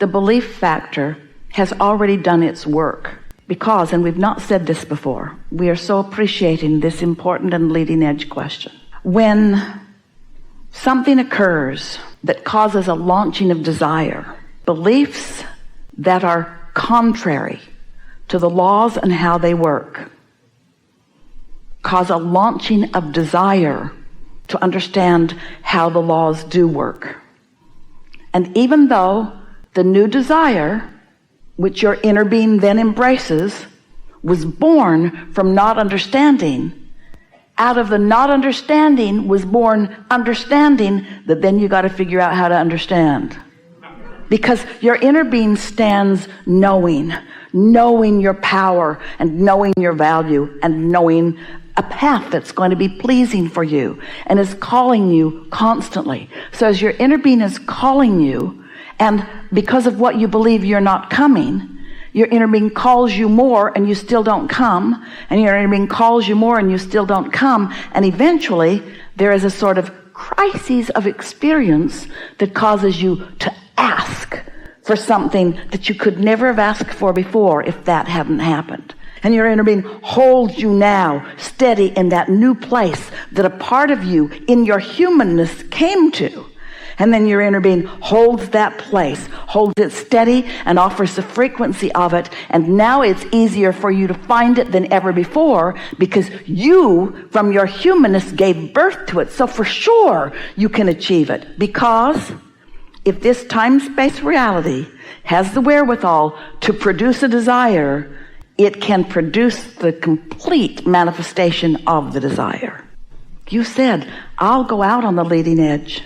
the belief factor has already done its work. Because, and we've not said this before, we are so appreciating this important and leading edge question. When something occurs that causes a launching of desire, beliefs that are contrary to the laws and how they work cause a launching of desire to understand how the laws do work. And even though the new desire, which your inner being then embraces, was born from not understanding, out of the not understanding was born understanding that then you got to figure out how to understand. Because your inner being stands knowing your power and knowing your value and knowing a path that's going to be pleasing for you and is calling you constantly. So as your inner being is calling you, and because of what you believe you're not coming, your inner being calls you more and you still don't come, and your inner being calls you more and you still don't come, and eventually there is a sort of crisis of experience that causes you to ask for something that you could never have asked for before if that hadn't happened. And your inner being holds you now steady in that new place that a part of you in your humanness came to. And then your inner being holds that place, holds it steady, and offers the frequency of it. And now it's easier for you to find it than ever before, because you, from your humanness, gave birth to it. So for sure you can achieve it. Because if this time-space reality has the wherewithal to produce a desire, it can produce the complete manifestation of the desire. You said, I'll go out on the leading edge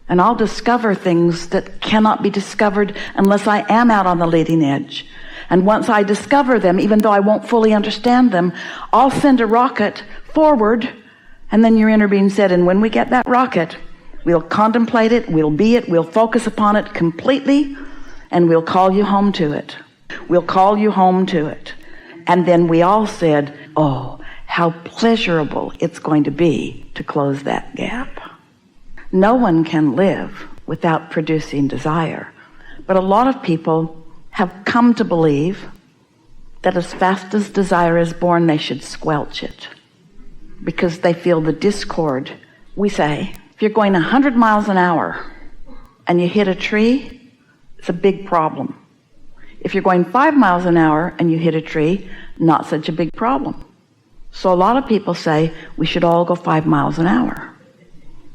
and I'll discover things that cannot be discovered unless I am out on the leading edge. And once I discover them, even though I won't fully understand them, I'll send a rocket forward. And then your inner being said, and when we get that rocket, we'll contemplate it, we'll be it, we'll focus upon it completely, and we'll call you home to it. We'll call you home to it. And then we all said, oh, how pleasurable it's going to be to close that gap. No one can live without producing desire. But a lot of people have come to believe that as fast as desire is born, they should squelch it, because they feel the discord. We say, if you're going 100 miles an hour and you hit a tree, it's a big problem. If you're going 5 miles an hour and you hit a tree, not such a big problem. So a lot of people say we should all go 5 miles an hour,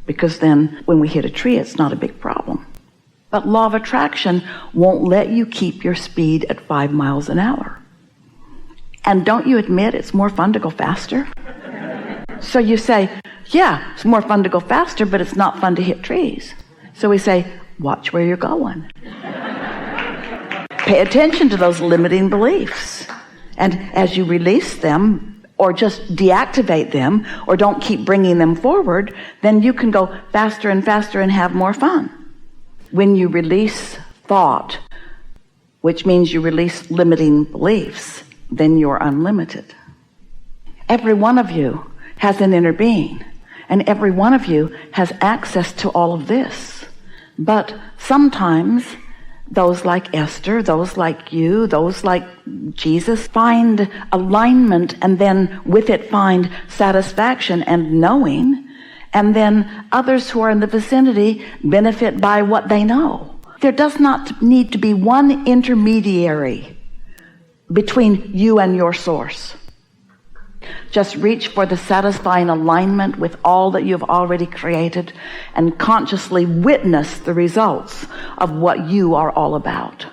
because then when we hit a tree, it's not a big problem. But law of attraction won't let you keep your speed at 5 miles an hour. And don't you admit it's more fun to go faster? So you say, yeah, it's more fun to go faster, but it's not fun to hit trees. So we say, watch where you're going. Pay attention to those limiting beliefs. And as you release them, or just deactivate them, or don't keep bringing them forward, then you can go faster and faster and have more fun. When you release thought, which means you release limiting beliefs, then you're unlimited. Every one of you has an inner being, and every one of you has access to all of this. But sometimes those like Esther, those like you, those like Jesus find alignment, and then with it find satisfaction and knowing, and then others who are in the vicinity benefit by what they know. There does not need to be one intermediary between you and your source. Just reach for the satisfying alignment with all that you've already created, and consciously witness the results of what you are all about.